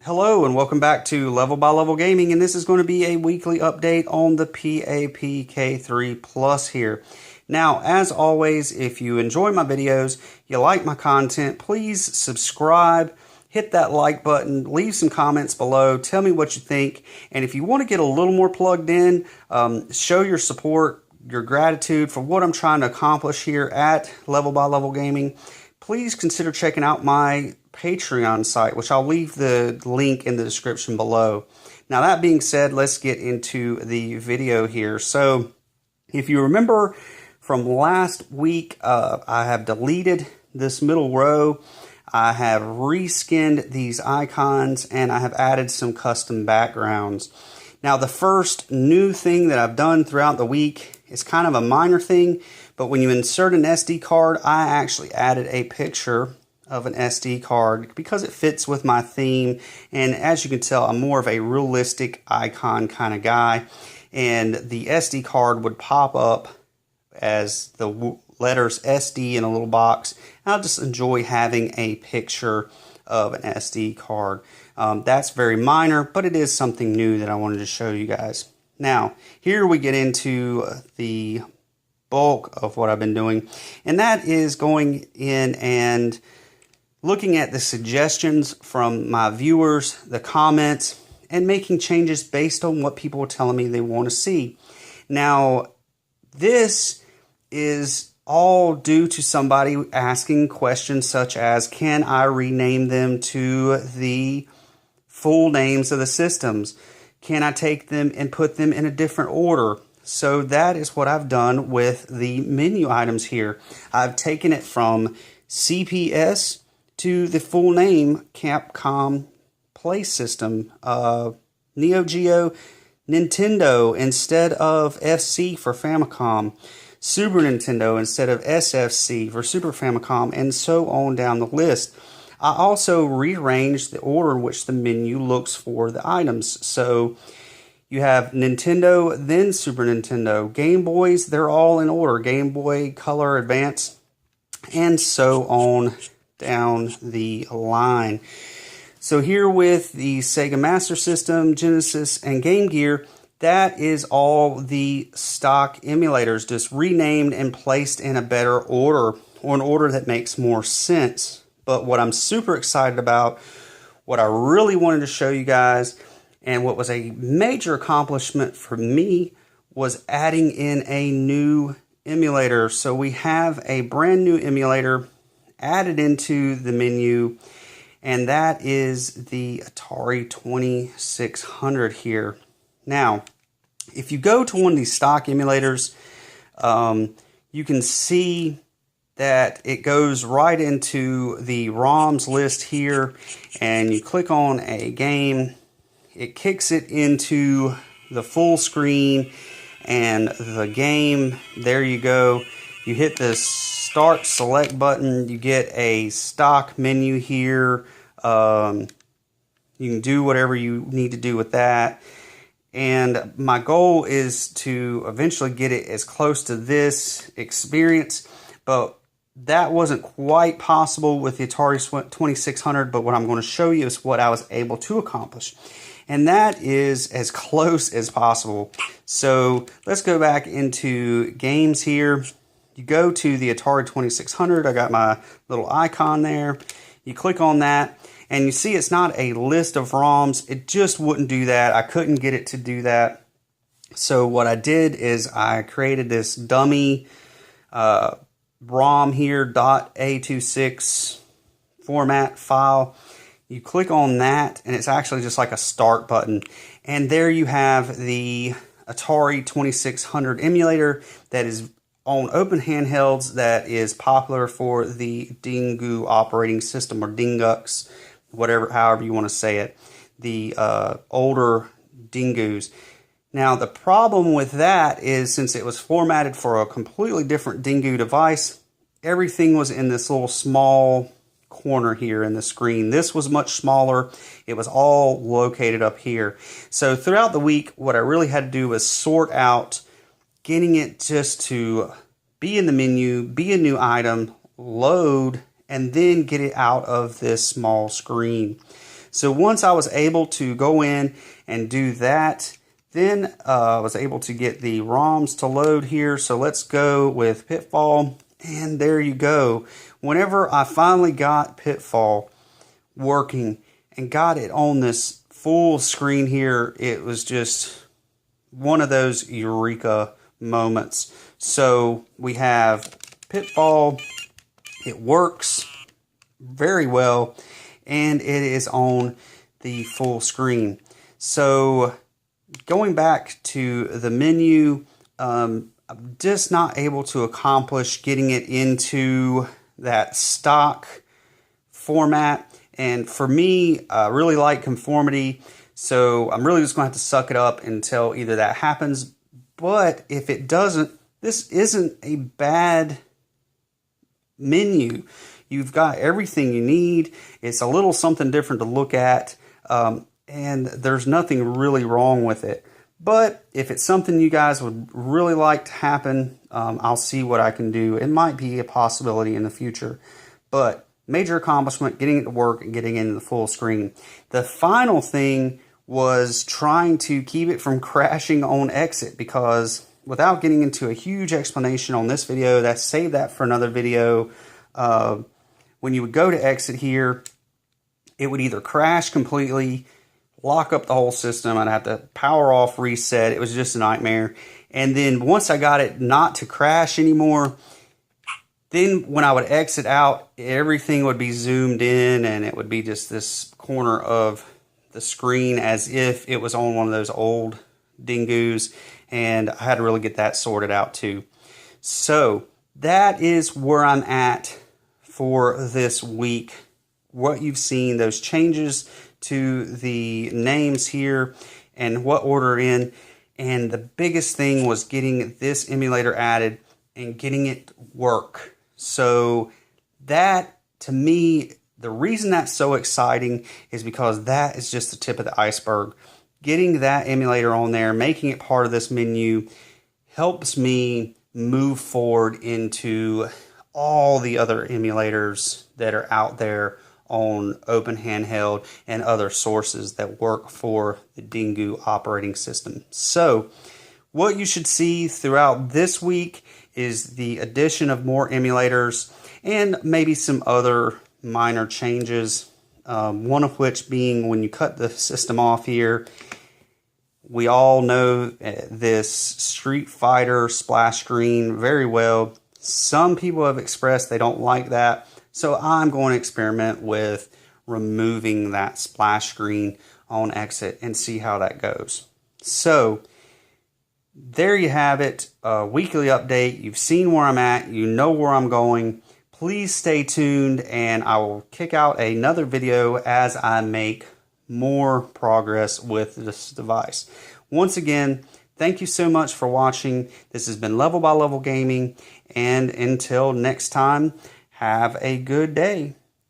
Hello and welcome back to Level by Level Gaming, and this is going to be a weekly update on the pap-kiii Plus here. Now, as always, if you enjoy my videos, you like my content, please subscribe, hit that like button, leave some comments below, tell me what you think, and if you want to get a little more plugged in, show your support, your gratitude for what I'm trying to accomplish here at Level by Level Gaming, please consider checking out my Patreon site, which I'll leave the link in the description below. Now, that being said, let's get into the video here. So, if you remember from last week, I have deleted this middle row. I have reskinned these icons, and I have added some custom backgrounds. Now, the first new thing that I've done throughout the week is kind of a minor thing, but when you insert an SD card, I actually added a picture of an SD card because it fits with my theme, and as you can tell, I'm more of a realistic icon kind of guy, and the SD card would pop up as the letters SD in a little box. I just enjoy having a picture of an SD card. That's very minor, but it is something new that I wanted to show you guys. Now, here we get into the bulk of what I've been doing, and that is going in and looking at the suggestions from my viewers, the comments, and making changes based on what people are telling me they want to see. Now, this is all due to somebody asking questions such as, can I rename them to the full names of the systems? Can I take them and put them in a different order? So that is what I've done with the menu items here. I've taken it from CPS to the full name Capcom Play System, Neo Geo Nintendo instead of FC for Famicom, Super Nintendo instead of SFC for Super Famicom, and so on down the list. I also rearranged the order in which the menu looks for the items. So you have Nintendo, then Super Nintendo. Game Boys, they're all in order. Game Boy Color Advance, and so on down the line. So here with the Sega Master System, Genesis, and Game Gear, that is all the stock emulators, just renamed and placed in a better order, or an order that makes more sense. But what I'm super excited about, what I really wanted to show you guys, and what was a major accomplishment for me, was adding in a new emulator. So we have a brand new emulator added into the menu, and that is the Atari 2600 here. Now, if you go to one of these stock emulators, you can see that it goes right into the ROMs list here, and you click on a game, it kicks it into the full screen, and the game, there you go. You hit the Start Select button, you get a stock menu here. You can do whatever you need to do with that. And my goal is to eventually get it as close to this experience, but that wasn't quite possible with the Atari 2600, but what I'm going to show you is what I was able to accomplish. And that is as close as possible. So let's go back into games here. You go to the Atari 2600, I got my little icon there. You click on that, and you see it's not a list of ROMs. It just wouldn't do that. I couldn't get it to do that. So what I did is I created this dummy ROM here, .a26 format file. You click on that, and it's actually just like a start button. And there you have the Atari 2600 emulator that is on open handhelds, that is popular for the Dingu operating system, or Dingux, whatever, however you want to say it, the older Dingus. Now, the problem with that is, since it was formatted for a completely different Dingu device, everything was in this little small corner here in the screen. This was much smaller. It was all located up here. So throughout the week, what I really had to do was sort out getting it just to be in the menu, be a new item, load, and then get it out of this small screen. So once I was able to go in and do that, then I was able to get the ROMs to load here. So let's go with Pitfall, and there you go. Whenever I finally got Pitfall working and got it on this full screen here, it was just one of those eureka moments. So we have Pitfall, it works very well, and it is on the full screen. So going back to the menu, I'm just not able to accomplish getting it into that stock format. And for me, I really like conformity, so I'm really just going to have to suck it up until either that happens. But if it doesn't, this isn't a bad menu. You've got everything you need. It's a little something different to look at, and there's nothing really wrong with it. But if it's something you guys would really like to happen, I'll see what I can do. It might be a possibility in the future. But major accomplishment, getting it to work and getting it in the full screen. The final thing was trying to keep it from crashing on exit, because without getting into a huge explanation on this video, save that for another video. When you would go to exit here, it would either crash completely, lock up the whole system, I'd have to power off, reset. It was just a nightmare. And then once I got it not to crash anymore, then when I would exit out, everything would be zoomed in, and it would be just this corner of the screen as if it was on one of those old dingoes, and I had to really get that sorted out too. So that is where I'm at for this week. What you've seen, those changes to the names here and what order in, and the biggest thing was getting this emulator added and getting it work. So that, to me, the reason that's so exciting is because that is just the tip of the iceberg. Getting that emulator on there, making it part of this menu, helps me move forward into all the other emulators that are out there on Open Handheld and other sources that work for the Dingo operating system. So what you should see throughout this week is the addition of more emulators and maybe some other minor changes. One of which being when you cut the system off here, we all know this Street Fighter splash screen very well. Some people have expressed they don't like that, so I'm going to experiment with removing that splash screen on exit and see how that goes. So there you have it, a weekly update. You've seen where I'm at, you know where I'm going. Please stay tuned, and I will kick out another video as I make more progress with this device. Once again, thank you so much for watching. This has been Level by Level Gaming, and until next time, have a good day.